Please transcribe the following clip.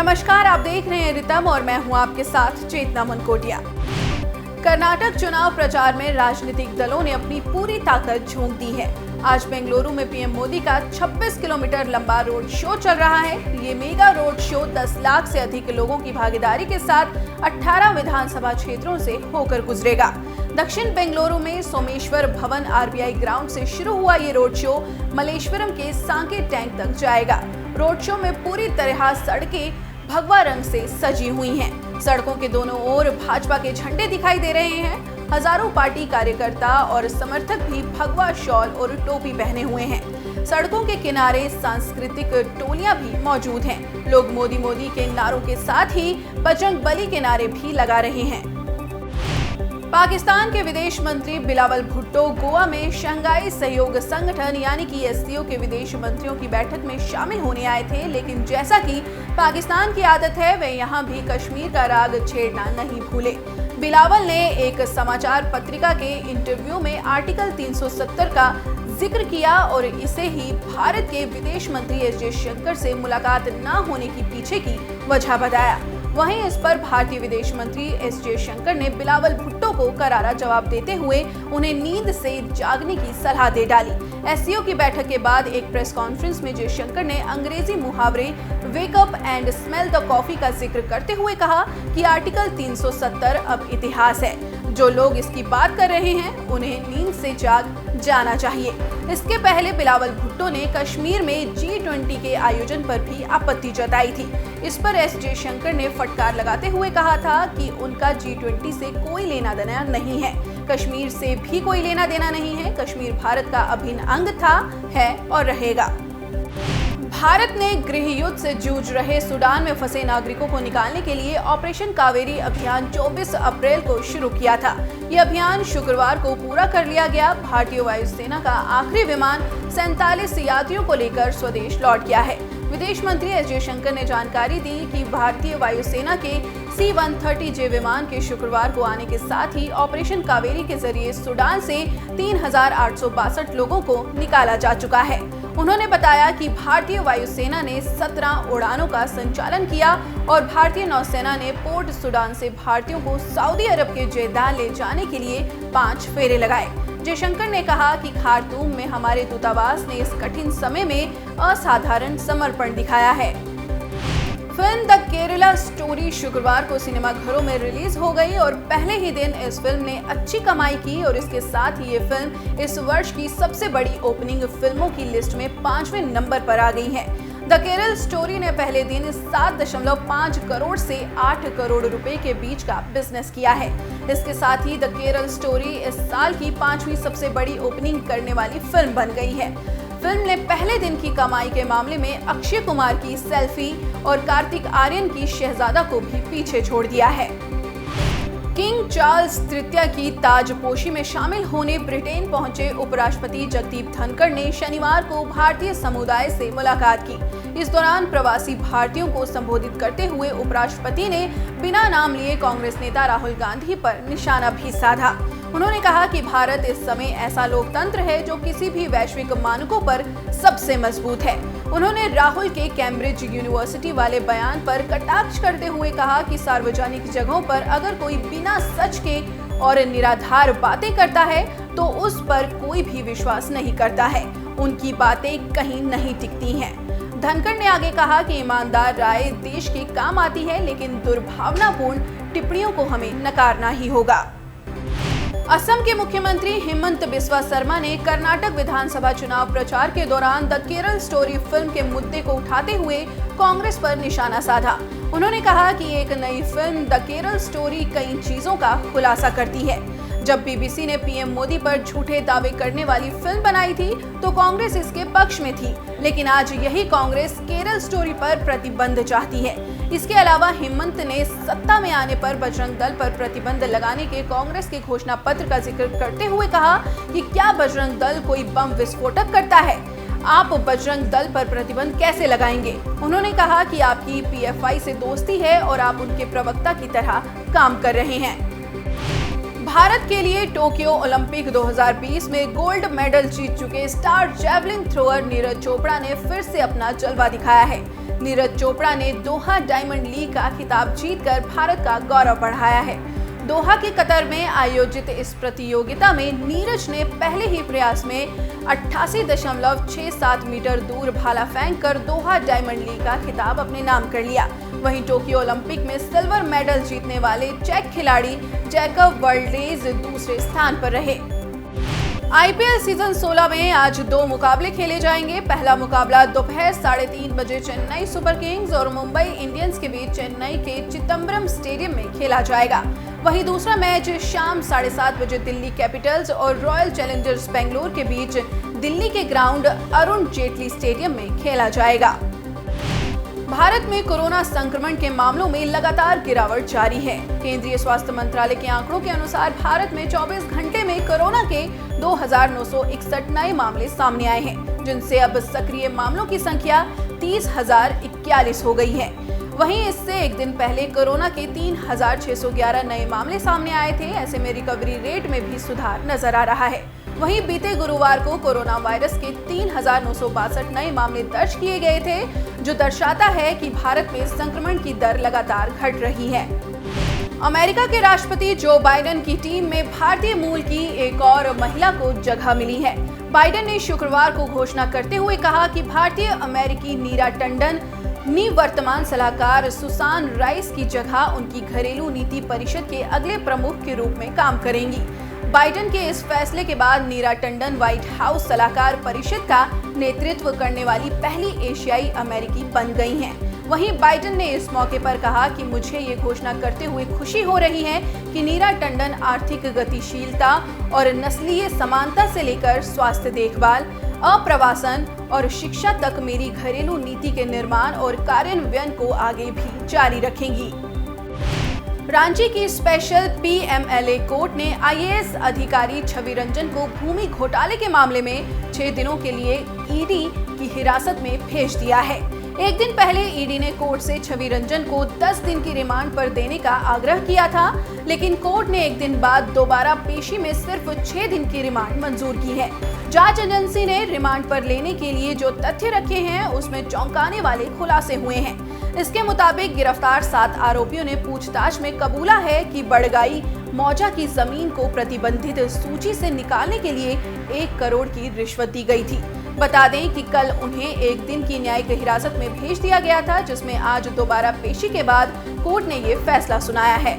नमस्कार, आप देख रहे हैं रितम और मैं हूं आपके साथ चेतना मनकोटिया। कर्नाटक चुनाव प्रचार में राजनीतिक दलों ने अपनी पूरी ताकत झोंक दी है। आज बेंगलुरु में पीएम मोदी का 26 किलोमीटर लंबा रोड शो चल रहा है। ये मेगा रोड शो 10 लाख से अधिक लोगों की भागीदारी के साथ 18 विधानसभा क्षेत्रों से होकर गुजरेगा। दक्षिण बेंगलुरु में सोमेश्वर भवन आरबीआई ग्राउंड से शुरू हुआ ये रोड शो मलेश्वरम के सांके टैंक तक जाएगा। रोड शो में पूरी तरह सड़कें भगवा रंग से सजी हुई हैं। सड़कों के दोनों ओर भाजपा के झंडे दिखाई दे रहे हैं। हजारों पार्टी कार्यकर्ता और समर्थक भी भगवा शॉल और टोपी पहने हुए हैं। सड़कों के किनारे सांस्कृतिक टोलियां भी मौजूद हैं। लोग मोदी मोदी के नारों के साथ ही बजरंग बली के नारे भी लगा रहे हैं। पाकिस्तान के विदेश मंत्री बिलावल भुट्टो गोवा में शंघाई सहयोग संगठन यानी कि एससीओ के विदेश मंत्रियों की बैठक में शामिल होने आए थे, लेकिन जैसा कि पाकिस्तान की आदत है, वे यहां भी कश्मीर का राग छेड़ना नहीं भूले। बिलावल ने एक समाचार पत्रिका के इंटरव्यू में आर्टिकल 370 का जिक्र किया और इसे ही भारत के विदेश मंत्री एस जयशंकर से मुलाकात न होने की पीछे की वजह बताया। वहीं इस पर भारतीय विदेश मंत्री एस जयशंकर ने बिलावल भुट्टो को करारा जवाब देते हुए उन्हें नींद से जागने की सलाह दे डाली। एससीओ की बैठक के बाद एक प्रेस कॉन्फ्रेंस में जयशंकर ने अंग्रेजी मुहावरे wake up and smell the coffee का जिक्र करते हुए कहा कि आर्टिकल 370 अब इतिहास है। जो लोग इसकी बात कर रहे हैं उन्हें नींद से जाग जाना चाहिए। इसके पहले बिलावल भुट्टो ने कश्मीर में G20 के आयोजन पर भी आपत्ति जताई थी। इस पर एस जयशंकर ने फटकार लगाते हुए कहा था कि उनका G20 से कोई लेना देना नहीं है। कश्मीर से भी कोई लेना देना नहीं है। कश्मीर भारत का अभिन्न अंग था, है और रहेगा। भारत ने गृह युद्ध से जूझ रहे सूडान में फंसे नागरिकों को निकालने के लिए ऑपरेशन कावेरी अभियान 24 अप्रैल को शुरू किया था। ये अभियान शुक्रवार को पूरा कर लिया गया। भारतीय वायुसेना का आखिरी विमान 47 यात्रियों को लेकर स्वदेश लौट गया है। विदेश मंत्री एस जयशंकर ने जानकारी दी कि भारतीय वायुसेना के C-130J विमान के शुक्रवार को आने के साथ ही ऑपरेशन कावेरी के जरिए सूडान से 3,862 लोगों को निकाला जा चुका है। उन्होंने बताया कि भारतीय वायुसेना ने 17 उड़ानों का संचालन किया और भारतीय नौसेना ने पोर्ट सूडान से भारतीयों को सऊदी अरब के जेद्दा ले जाने के लिए 5 फेरे लगाए। जयशंकर ने कहा कि खार्तूम में हमारे दूतावास ने इस कठिन समय में असाधारण समर्पण दिखाया है। फिल्म द केरला स्टोरी शुक्रवार को सिनेमाघरों में रिलीज हो गई और पहले ही दिन इस फिल्म ने अच्छी कमाई की और इसके साथ ही ये फिल्म इस वर्ष की सबसे बड़ी ओपनिंग फिल्मों की लिस्ट में 5वें नंबर पर आ गई है। द केरल स्टोरी ने पहले दिन 7.5 करोड़ से 8 करोड़ रुपए के बीच का बिजनेस किया है। इसके साथ ही द केरल स्टोरी इस साल की 5वीं सबसे बड़ी ओपनिंग करने वाली फिल्म बन गई है। फिल्म ने पहले दिन की कमाई के मामले में अक्षय कुमार की सेल्फी और कार्तिक आर्यन की शहजादा को भी पीछे छोड़ दिया है। किंग चार्ल्स तृतीय की ताजपोशी में शामिल होने ब्रिटेन पहुंचे उपराष्ट्रपति जगदीप धनखड़ ने शनिवार को भारतीय समुदाय से मुलाकात की। इस दौरान प्रवासी भारतीयों को संबोधित करते हुए उपराष्ट्रपति ने बिना नाम लिए कांग्रेस नेता राहुल गांधी पर निशाना भी साधा। उन्होंने कहा कि भारत इस समय ऐसा लोकतंत्र है जो किसी भी वैश्विक मानकों पर सबसे मजबूत है। उन्होंने राहुल के कैम्ब्रिज यूनिवर्सिटी वाले बयान पर कटाक्ष करते हुए कहा कि सार्वजनिक जगहों पर अगर कोई बिना सच के और निराधार बातें करता है तो उस पर कोई भी विश्वास नहीं करता है। उनकी बातें कहीं नहीं टिकती हैं। धनखड़ ने आगे कहा कि ईमानदार राय देश के काम आती है, लेकिन दुर्भावनापूर्ण टिप्पणियों को हमें नकारना ही होगा। असम के मुख्यमंत्री हिमंत बिस्वा शर्मा ने कर्नाटक विधानसभा चुनाव प्रचार के दौरान द केरल स्टोरी फिल्म के मुद्दे को उठाते हुए कांग्रेस पर निशाना साधा। उन्होंने कहा कि एक नई फिल्म द केरल स्टोरी कई चीजों का खुलासा करती है। जब बीबीसी ने पीएम मोदी पर झूठे दावे करने वाली फिल्म बनाई थी तो कांग्रेस इसके पक्ष में थी, लेकिन आज यही कांग्रेस केरल स्टोरी पर प्रतिबंध चाहती है। इसके अलावा हिमंत ने सत्ता में आने पर बजरंग दल पर प्रतिबंध लगाने के कांग्रेस के घोषणा पत्र का जिक्र करते हुए कहा कि क्या बजरंग दल कोई बम विस्फोटक करता है? आप बजरंग दल पर प्रतिबंध कैसे लगाएंगे? उन्होंने कहा कि आपकी पीएफआई से दोस्ती है और आप उनके प्रवक्ता की तरह काम कर रहे हैं। भारत के लिए टोक्यो ओलंपिक 2020 में गोल्ड मेडल जीत चुके star javelin thrower Neeraj Chopra ने फिर से अपना जलवा दिखाया है। नीरज चोपड़ा ने दोहा डायमंड लीग का खिताब जीतकर भारत का गौरव बढ़ाया है। दोहा के कतर में आयोजित इस प्रतियोगिता में नीरज ने पहले ही प्रयास में 88.67 मीटर दूर भाला फेंककर दोहा डायमंड लीग का खिताब अपने नाम कर लिया। वहीं टोक्यो ओलंपिक में सिल्वर मेडल जीतने वाले चेक खिलाड़ी जैकब वर्ल्डेज दूसरे स्थान पर रहे। आईपीएल सीजन 16 में आज 2 मुकाबले खेले जाएंगे। पहला मुकाबला दोपहर 3:30 बजे चेन्नई सुपर किंग्स और मुंबई इंडियंस के बीच चेन्नई के चिदंबरम स्टेडियम में खेला जाएगा। वहीं दूसरा मैच शाम 7:30 बजे दिल्ली कैपिटल्स और रॉयल चैलेंजर्स बेंगलुरु के बीच दिल्ली के ग्राउंड अरुण जेटली स्टेडियम में खेला जाएगा। भारत में कोरोना संक्रमण के मामलों में लगातार गिरावट जारी है। केंद्रीय स्वास्थ्य मंत्रालय के आंकड़ों के अनुसार भारत में 24 घंटे में कोरोना के 2,961 नए मामले सामने आए हैं, जिनसे अब सक्रिय मामलों की संख्या 30,041 हो गई है। वहीं इससे एक दिन पहले कोरोना के 3,611 नए मामले सामने आए थे। ऐसे में रिकवरी रेट में भी सुधार नजर आ रहा है। वहीं बीते गुरुवार को कोरोना वायरस के 3,962 नए मामले दर्ज किए गए थे, जो दर्शाता है कि भारत में संक्रमण की दर लगातार घट रही है। अमेरिका के राष्ट्रपति जो बाइडेन की टीम में भारतीय मूल की एक और महिला को जगह मिली है। बाइडेन ने शुक्रवार को घोषणा करते हुए कहा कि भारतीय अमेरिकी नीरा टंडन निवर्तमान सलाहकार सुसान राइस की जगह उनकी घरेलू नीति परिषद के अगले प्रमुख के रूप में काम करेंगी। बाइडेन के इस फैसले के बाद नीरा टंडन व्हाइट हाउस सलाहकार परिषद का नेतृत्व करने वाली पहली एशियाई अमेरिकी बन गई हैं। वहीं बाइडेन ने इस मौके पर कहा कि मुझे ये घोषणा करते हुए खुशी हो रही है कि नीरा टंडन आर्थिक गतिशीलता और नस्लीय समानता से लेकर स्वास्थ्य देखभाल, अप्रवासन और शिक्षा तक मेरी घरेलू नीति के निर्माण और कार्यान्वयन को आगे भी जारी रखेंगी। रांची की स्पेशल पीएमएलए कोर्ट ने आईएएस अधिकारी छवि रंजन को भूमि घोटाले के मामले में 6 दिनों के लिए ईडी की हिरासत में भेज दिया है। एक दिन पहले ईडी ने कोर्ट से छवि रंजन को 10 दिन की रिमांड पर देने का आग्रह किया था, लेकिन कोर्ट ने एक दिन बाद दोबारा पेशी में सिर्फ 6 दिन की रिमांड मंजूर की है। जांच एजेंसी ने रिमांड पर लेने के लिए जो तथ्य रखे हैं, उसमें चौंकाने वाले खुलासे हुए हैं। इसके मुताबिक गिरफ्तार 7 आरोपियों ने पूछताछ में कबूला है कि बड़गाई मौजा की जमीन को प्रतिबंधित सूची से निकालने के लिए 1 करोड़ की रिश्वत दी गई थी। बता दें कि कल उन्हें एक दिन की न्यायिक हिरासत में भेज दिया गया था, जिसमें आज दोबारा पेशी के बाद कोर्ट ने ये फैसला सुनाया है।